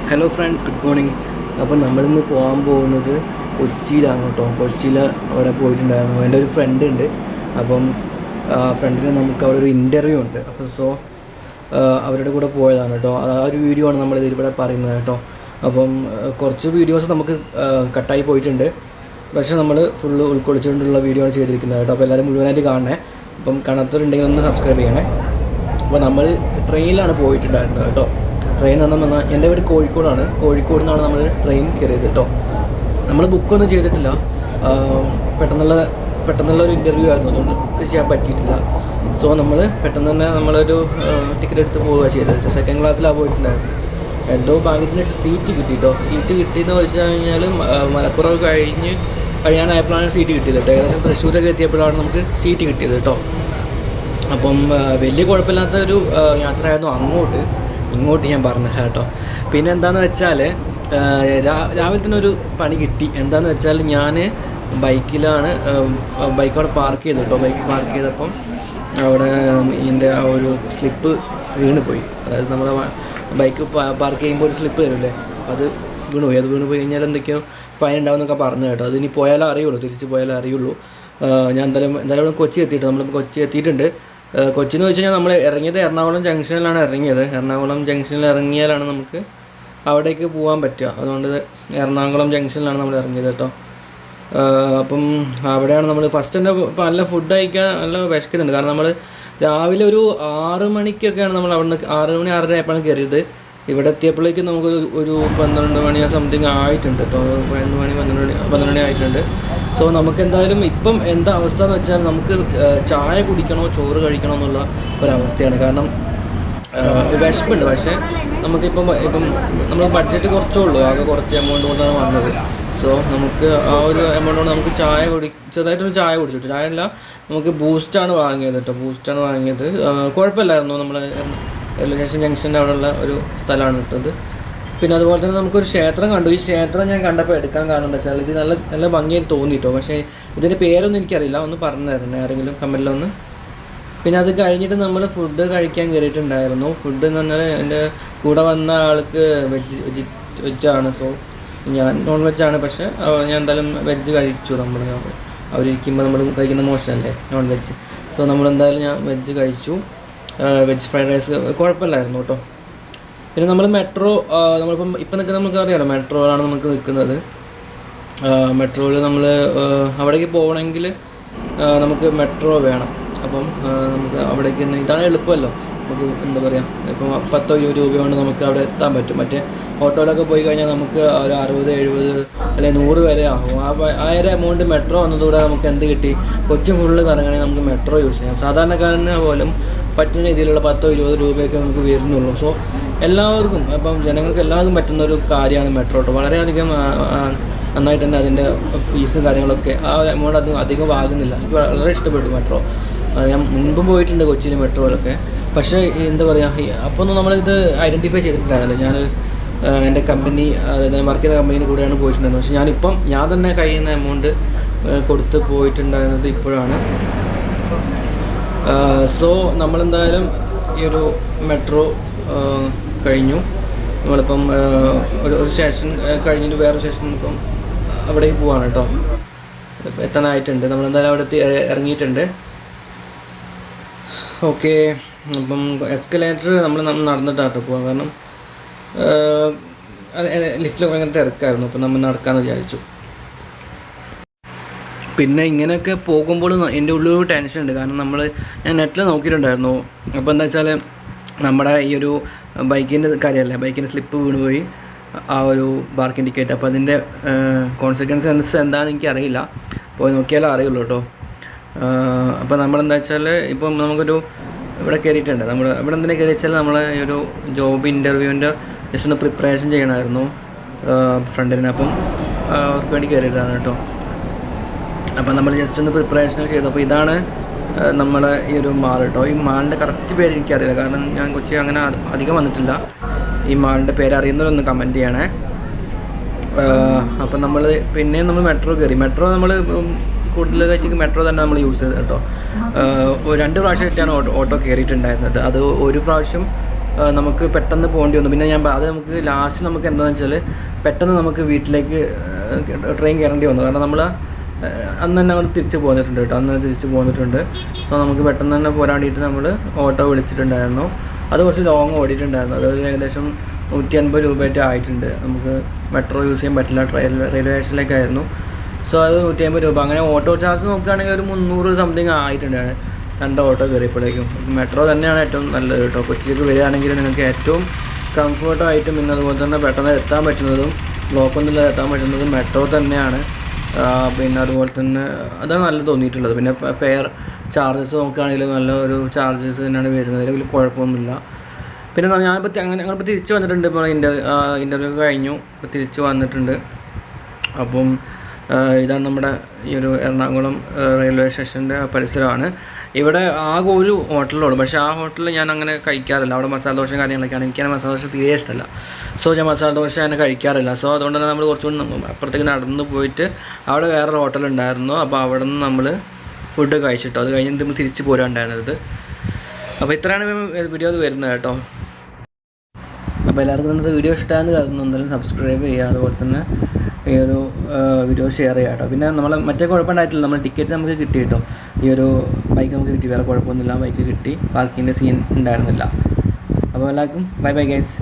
Hello friends, good morning. അപ്പോൾ നമ്മളിന്ന് പോകാൻ പോകുന്നത് കൊച്ചിയിലാണ് കേട്ടോ. കൊച്ചിയിൽ അവിടെ പോയിട്ടുണ്ടായിരുന്നു. എൻ്റെ ഒരു ഫ്രണ്ട് ഉണ്ട്. അപ്പം ഫ്രണ്ടിന് നമുക്ക് അവിടെ ഒരു ഇൻ്റർവ്യൂ ഉണ്ട്. അപ്പോൾ അവരുടെ കൂടെ പോയതാണ് കേട്ടോ. ആ ഒരു വീഡിയോ ആണ് നമ്മൾ ഇതിലൂടെ പറയുന്നത് കേട്ടോ. അപ്പം കുറച്ച് വീഡിയോസ് നമുക്ക് കട്ടായി പോയിട്ടുണ്ട്. പക്ഷേ നമ്മൾ ഫുള്ള് ഉൾക്കൊള്ളിച്ചുകൊണ്ടുള്ള വീഡിയോ ആണ് ചെയ്തിരിക്കുന്നത് കേട്ടോ. അപ്പോൾ എല്ലാവരും മുഴുവനായിട്ട് കാണണേ. അപ്പം കാണാത്തവരുണ്ടെങ്കിൽ ഒന്ന് സബ്സ്ക്രൈബ് ചെയ്യണേ. അപ്പോൾ നമ്മൾ ട്രെയിനിലാണ് പോയിട്ടുണ്ടായിരുന്നത് കേട്ടോ. ട്രെയിൻ പറഞ്ഞാൽ എൻ്റെ വീട് കോഴിക്കോടാണ്. കോഴിക്കോട് നിന്നാണ് നമ്മൾ ട്രെയിൻ കയറിയത് കേട്ടോ. നമ്മൾ ബുക്കൊന്നും ചെയ്തിട്ടില്ല. പെട്ടെന്നുള്ള ഒരു ഇൻ്റർവ്യൂ ആയിരുന്നു. അതുകൊണ്ട് ബുക്ക് ചെയ്യാൻ പറ്റിയിട്ടില്ല. സോ നമ്മൾ പെട്ടെന്ന് തന്നെ നമ്മളൊരു ടിക്കറ്റ് എടുത്ത് പോവുക ചെയ്തത്. സെക്കൻഡ് ക്ലാസ്സിലാണ് പോയിട്ടുണ്ടായിരുന്നു. എന്തോ ഭാഗ്യത്തിന് സീറ്റ് കിട്ടി കേട്ടോ. സീറ്റ് കിട്ടിയെന്ന് വെച്ച് കഴിഞ്ഞാൽ മലപ്പുറം കഴിയാനായപ്പോഴാണ് സീറ്റ് കിട്ടിയത് കേട്ടോ. ഏകദേശം തൃശ്ശൂരൊക്കെ എത്തിയപ്പോഴാണ് നമുക്ക് സീറ്റ് കിട്ടിയത് കേട്ടോ. അപ്പം വലിയ കുഴപ്പമില്ലാത്ത ഒരു യാത്രയായിരുന്നു. ഇങ്ങോട്ട് ഞാൻ പറഞ്ഞില്ല കേട്ടോ. പിന്നെ എന്താണെന്ന് വെച്ചാൽ രാവിലെ തന്നെ ഒരു പണി കിട്ടി. എന്താണെന്ന് വെച്ചാൽ ഞാൻ ബൈക്ക് അവിടെ പാർക്ക് ചെയ്തു കേട്ടോ. ബൈക്ക് പാർക്ക് ചെയ്തപ്പം അവിടെ ഇതിൻ്റെ ആ ഒരു സ്ലിപ്പ് വീണ് പോയി. അതായത് നമ്മുടെ ബൈക്ക് പാർക്ക് ചെയ്യുമ്പോൾ ഒരു സ്ലിപ്പ് തരുമല്ലേ, അത് വീണുപോയി. അത് വീണ് പോയി കഴിഞ്ഞാൽ എന്തൊക്കെയോ ഫൈൻ ഉണ്ടാവുമെന്നൊക്കെ പറഞ്ഞു കേട്ടോ. അതിനി പോയാലേ അറിയുള്ളൂ, തിരിച്ച് പോയാലേ അറിയുള്ളൂ. ഞാൻ എന്തായാലും കൊച്ചി എത്തിയിട്ടുണ്ട്. കൊച്ചി എന്ന് വെച്ച് കഴിഞ്ഞാൽ നമ്മൾ ഇറങ്ങിയത് എറണാകുളം ജംഗ്ഷനിലാണ് ഇറങ്ങിയത്. എറണാകുളം ജംഗ്ഷനിൽ ഇറങ്ങിയാലാണ് നമുക്ക് അവിടേക്ക് പോകാൻ പറ്റുക. അതുകൊണ്ട് എറണാകുളം ജംഗ്ഷനിലാണ് നമ്മൾ ഇറങ്ങിയത് കേട്ടോ. അപ്പം അവിടെയാണ് നമ്മൾ ഫസ്റ്റ് തന്നെ നല്ല ഫുഡ് കഴിക്കാൻ നല്ല വിശക്കുന്നുണ്ട്. കാരണം നമ്മൾ രാവിലെ ഒരു 6 മണിക്കൊക്കെയാണ് നമ്മൾ അവിടെ നിന്ന് 6 മണി 6:30 ആയപ്പോഴാണ് കയറിയത്. ഇവിടെ എത്തിയപ്പോഴേക്കും നമുക്ക് ഒരു 12 മണി സംതിങ് ആയിട്ടുണ്ട് കേട്ടോ. 12 മണി ആയിട്ടുണ്ട്. സോ നമുക്ക് എന്തായാലും ഇപ്പം എന്താ അവസ്ഥ എന്ന് വെച്ചാൽ നമുക്ക് ചായ കുടിക്കണോ ചോറ് കഴിക്കണോ എന്നുള്ള ഒരവസ്ഥയാണ്. കാരണം വിശപ്പുണ്ട്. പക്ഷേ നമുക്കിപ്പം നമ്മൾ ബഡ്ജറ്റ് കുറച്ചേ ഉള്ളൂ. ആകെ കുറച്ച് എമൗണ്ട് കൊണ്ടാണ് വന്നത്. സോ നമുക്ക് ആ ഒരു എമൗണ്ട് കൊണ്ട് നമുക്ക് ചെറുതായിട്ടൊരു ചായ കുടിച്ചിട്ട്, ചായ അല്ല, നമുക്ക് ബൂസ്റ്റാണ് വാങ്ങിയത് കേട്ടോ. ബൂസ്റ്റാണ് വാങ്ങിയത്. കുഴപ്പമില്ലായിരുന്നു. നമ്മൾ റെയിൽവേ ജംഗ്ഷൻ്റെ അവിടെയുള്ള ഒരു സ്ഥലമാണ് കിട്ടുന്നത്. പിന്നെ അതുപോലെ തന്നെ നമുക്കൊരു ക്ഷേത്രം കണ്ടു. ഈ ക്ഷേത്രം ഞാൻ കണ്ടപ്പോൾ എടുക്കാൻ കാരണം എന്താ വെച്ചാൽ ഇത് നല്ല ഭംഗിയായിട്ട് തോന്നിട്ടോ. പക്ഷേ ഇതിൻ്റെ പേരൊന്നും എനിക്കറിയില്ല. ഒന്ന് പറഞ്ഞു തരണേ ആരെങ്കിലും കമൻറ്റിലൊന്ന്. പിന്നെ അത് കഴിഞ്ഞിട്ട് നമ്മൾ ഫുഡ് കഴിക്കാൻ കയറിയിട്ടുണ്ടായിരുന്നു. ഫുഡ് എന്ന് പറഞ്ഞാൽ എൻ്റെ കൂടെ വന്ന ആൾക്ക് വെജാണ്. സോ ഞാൻ നോൺ വെജാണ്. പക്ഷേ ഞാൻ എന്തായാലും വെജ് കഴിച്ചു. അവരിരിക്കുമ്പോൾ നമ്മൾ കഴിക്കുന്ന മോശമല്ലേ നോൺ വെജ്. സോ നമ്മളെന്തായാലും ഞാൻ വെജ് കഴിച്ചു. വെജ് ഫ്രൈഡ് റൈസ് കുഴപ്പമില്ലായിരുന്നു കേട്ടോ. പിന്നെ നമ്മൾ നമ്മളിപ്പം നിൽക്കുന്ന നമുക്ക് അറിയാമല്ലോ, മെട്രോയിലാണ് നമുക്ക് നിൽക്കുന്നത്. മെട്രോയിൽ നമ്മൾ അവിടേക്ക് പോകണമെങ്കിൽ നമുക്ക് മെട്രോ വേണം. അപ്പം നമുക്ക് അവിടേക്ക് ഇതാണ് എളുപ്പമല്ലോ. നമുക്ക് എന്താ പറയുക, ഇപ്പം 10-20 രൂപ കൊണ്ട് നമുക്ക് അവിടെ എത്താൻ പറ്റും. മറ്റേ ഓട്ടോയിലൊക്കെ പോയി കഴിഞ്ഞാൽ നമുക്ക് ഒരു 60-70 അല്ലെങ്കിൽ 100 വരെ ആകും. ആ ഒരു എമൗണ്ട് മെട്രോ വന്നതോടെ നമുക്ക് എന്ത് കിട്ടി, കൊച്ചി ഫുള്ള് കറങ്ങണമെങ്കിൽ നമുക്ക് മെട്രോ യൂസ് ചെയ്യാം. സാധാരണക്കാരന് പോലും പറ്റുന്ന രീതിയിലുള്ള 10-20 രൂപയൊക്കെ നമുക്ക് വരുന്നുള്ളൂ. സോ എല്ലാവർക്കും, അപ്പം ജനങ്ങൾക്ക് എല്ലാവർക്കും പറ്റുന്ന ഒരു കാര്യമാണ് മെട്രോ കേട്ടോ. വളരെയധികം നന്നായിട്ട് തന്നെ അതിൻ്റെ ഫീസും കാര്യങ്ങളൊക്കെ ആ എമൗണ്ട് അധികം ആകുന്നില്ല. എനിക്ക് വളരെ ഇഷ്ടപ്പെട്ടു മെട്രോ. ഞാൻ മുൻപും പോയിട്ടുണ്ട് കൊച്ചിയിൽ മെട്രോയിലൊക്കെ. പക്ഷേ എന്താ പറയുക, അപ്പോൾ ഒന്നും നമ്മളിത് ഐഡൻറ്റിഫൈ ചെയ്തിട്ടുണ്ടായിരുന്നില്ല. ഞാൻ എൻ്റെ കമ്പനി, അതായത് വർക്ക് ചെയ്ത കമ്പനീൻ്റെ കൂടെയാണ് പോയിട്ടുണ്ടായിരുന്നത്. പക്ഷേ ഞാൻ തന്നെ കയ്യിൽ നിന്ന് എമൗണ്ട് കൊടുത്ത് പോയിട്ടുണ്ടായിരുന്നത് ഇപ്പോഴാണ്. സോ നമ്മളെന്തായാലും ഈ ഒരു മെട്രോ കഴിഞ്ഞു. നമ്മളിപ്പം ഒരു സ്റ്റേഷൻ കഴിഞ്ഞിട്ട് വേറെ സ്റ്റേഷൻ ഇപ്പം അവിടേക്ക് പോവാണ് കേട്ടോ. എത്താനായിട്ടുണ്ട്. നമ്മളെന്തായാലും അവിടെ ഇറങ്ങിയിട്ടുണ്ട്. ഓക്കെ. അപ്പം എസ്കലേറ്റർ നമ്മൾ നടന്നിട്ടാട്ടോ പോകാം. കാരണം ലിഫ്റ്റിൽ ഭയങ്കര തിരക്കായിരുന്നു. അപ്പം നമ്മൾ നടക്കാമെന്ന് വിചാരിച്ചു. പിന്നെ ഇങ്ങനെയൊക്കെ പോകുമ്പോൾ എൻ്റെ ഉള്ളിൽ ടെൻഷൻ ഉണ്ട്. കാരണം ഞാൻ നെറ്റിൽ നോക്കിയിട്ടുണ്ടായിരുന്നു. അപ്പോൾ എന്താ വെച്ചാൽ നമ്മുടെ ഈ ഒരു ബൈക്കിൻ്റെ കാര്യമല്ലേ, ബൈക്കിൻ്റെ സ്ലിപ്പ് വീണുപോയി ആ ഒരു പാർക്കിംഗ് ടിക്കറ്റ്. അപ്പോൾ അതിൻ്റെ കോൺസിക്വൻസ് എന്താണെന്ന് എനിക്കറിയില്ല. പോയി നോക്കിയാലേ അറിയുള്ളൂ കേട്ടോ. അപ്പോൾ നമ്മളെന്താ വെച്ചാൽ ഇപ്പം നമുക്കൊരു ഇവിടെ കയറിയിട്ടുണ്ട്. ഇവിടെ എന്തിനാ കയറി വെച്ചാൽ നമ്മളെ ഈ ഒരു ജോബ് ഇൻ്റർവ്യൂവിൻ്റെ ജസ്റ്റ് ഒന്ന് പ്രിപ്പറേഷൻ ചെയ്യണമായിരുന്നു ഫ്രണ്ടിന്. അപ്പം അവർക്ക് വേണ്ടി കയറിയിട്ടാണ് കേട്ടോ. അപ്പം നമ്മൾ ജസ്റ്റ് ഒന്ന് പ്രിപ്പറേഷൻ ചെയ്തു. അപ്പോൾ ഇതാണ് നമ്മളെ ഈ ഒരു മാൾ കേട്ടോ. ഈ മാളിൻ്റെ കറക്റ്റ് പേര് എനിക്കറിയില്ല. കാരണം ഞാൻ കൊച്ചി അങ്ങനെ അധികം വന്നിട്ടില്ല. ഈ മാളിൻ്റെ പേര് അറിയുന്നവരൊന്ന് കമൻറ്റ് ചെയ്യണേ. അപ്പം നമ്മൾ മെട്രോ കയറി. മെട്രോ നമ്മൾ കൂടുതലായിട്ട് മെട്രോ തന്നെ നമ്മൾ യൂസ് ചെയ്തത് കേട്ടോ. 2 പ്രാവശ്യമായിട്ടാണ് ഓട്ടോ കയറിയിട്ടുണ്ടായിരുന്നത്. അത് ഒരു പ്രാവശ്യം നമുക്ക് പെട്ടെന്ന് പോകേണ്ടി വന്നു. പിന്നെ അത് നമുക്ക് ലാസ്റ്റ് നമുക്ക് എന്താണെന്ന് വെച്ചാൽ പെട്ടെന്ന് നമുക്ക് വീട്ടിലേക്ക് ട്രെയിൻ കയറേണ്ടി വന്നു. കാരണം നമ്മൾ അന്ന് തന്നെ അവിടെ തിരിച്ച് പോന്നിട്ടുണ്ട് കേട്ടോ. അന്ന് തിരിച്ച് പോന്നിട്ടുണ്ട്. അപ്പോൾ നമുക്ക് പെട്ടെന്ന് തന്നെ പോരാൻ വേണ്ടിയിട്ട് നമ്മൾ ഓട്ടോ വിളിച്ചിട്ടുണ്ടായിരുന്നു. അത് കുറച്ച് ലോങ് ഓടിയിട്ടുണ്ടായിരുന്നു. അതായത് ഏകദേശം 150 രൂപയായിട്ട് ആയിട്ടുണ്ട്. നമുക്ക് മെട്രോ യൂസ് ചെയ്യാൻ പറ്റില്ല, റെയിൽവേ സ്റ്റേഷനിലേക്കായിരുന്നു. സോ അത് 150 രൂപ. അങ്ങനെ ഓട്ടോ ചാർജ് നോക്കുകയാണെങ്കിൽ ഒരു 300 സംതിങ് ആയിട്ടുണ്ട് 2 ഓട്ടോ കയറിയപ്പോഴേക്കും. മെട്രോ തന്നെയാണ് ഏറ്റവും നല്ലത് കേട്ടോ. കൊച്ചിയിലേക്ക് വരികയാണെങ്കിൽ നിങ്ങൾക്ക് ഏറ്റവും കംഫർട്ടായിട്ടും പിന്നെ അതുപോലെ തന്നെ പെട്ടെന്ന് എത്താൻ പറ്റുന്നതും ബ്ലോക്കൊന്നുമില്ലാതെ എത്താൻ പറ്റുന്നതും മെട്രോ തന്നെയാണ്. പിന്നെ അതുപോലെ തന്നെ അതാണ് നല്ലത് തോന്നിയിട്ടുള്ളത്. പിന്നെ ഫെയർ ചാർജസ് നോക്കുകയാണെങ്കിൽ നല്ല ഒരു ചാർജസ് തന്നെയാണ് വരുന്നത്. അതിൽ കുഴപ്പമൊന്നുമില്ല. പിന്നെ ഞങ്ങളിപ്പോൾ തിരിച്ച് വന്നിട്ടുണ്ട്. ഇപ്പോൾ ഇൻ്റർവ്യൂ കഴിഞ്ഞു, ഇപ്പോൾ തിരിച്ച് വന്നിട്ടുണ്ട്. അപ്പം ഇതാണ് നമ്മുടെ ഈ ഒരു എറണാകുളം റെയിൽവേ സ്റ്റേഷൻ്റെ പരിസരമാണ്. ഇവിടെ ആകെ ഒരു ഹോട്ടലുള്ളൂ. പക്ഷേ ആ ഹോട്ടലിൽ ഞാൻ അങ്ങനെ കഴിക്കാറില്ല. അവിടെ മസാല ദോശ കാര്യങ്ങളൊക്കെയാണ്. എനിക്കങ്ങനെ മസാല ദോശ തീരെ ഇഷ്ടമല്ല. സോ ഞാൻ മസാല ദോശ അങ്ങനെ കഴിക്കാറില്ല. സോ അതുകൊണ്ട് തന്നെ നമ്മൾ കുറച്ചുകൂടി അപ്പുറത്തേക്ക് നടന്ന് പോയിട്ട് അവിടെ വേറൊരു ഹോട്ടലുണ്ടായിരുന്നു. അപ്പോൾ അവിടെ നിന്ന് നമ്മൾ ഫുഡ് കഴിച്ചിട്ടോ. അത് കഴിഞ്ഞ് നമ്മൾ തിരിച്ച് പോരാണ്ടായിരുന്നത്. അപ്പോൾ ഇത്രയാണ് വീഡിയോ അത് വരുന്നത് കേട്ടോ. അപ്പോൾ എല്ലാവർക്കും ഇന്നത്തെ വീഡിയോ ഇഷ്ടമാണെന്ന് കരുതുന്നു. എന്തായാലും സബ്സ്ക്രൈബ് ചെയ്യുക, അതുപോലെ തന്നെ ഈ ഒരു വീഡിയോ ഷെയർ ചെയ്യുക കേട്ടോ. പിന്നെ നമ്മൾ മറ്റേ കുഴപ്പമുണ്ടായിട്ടില്ല. നമ്മൾ ടിക്കറ്റ് നമുക്ക് കിട്ടി കേട്ടോ. ഈ ഒരു ബൈക്ക് നമുക്ക് കിട്ടി, വേറെ കുഴപ്പമൊന്നുമില്ല. ബൈക്ക് കിട്ടി, പാർക്കിങ്ങിൻ്റെ സീൻ ഉണ്ടായിരുന്നില്ല. അപ്പോൾ എല്ലാവർക്കും ബൈ ബൈ ഗൈസ്.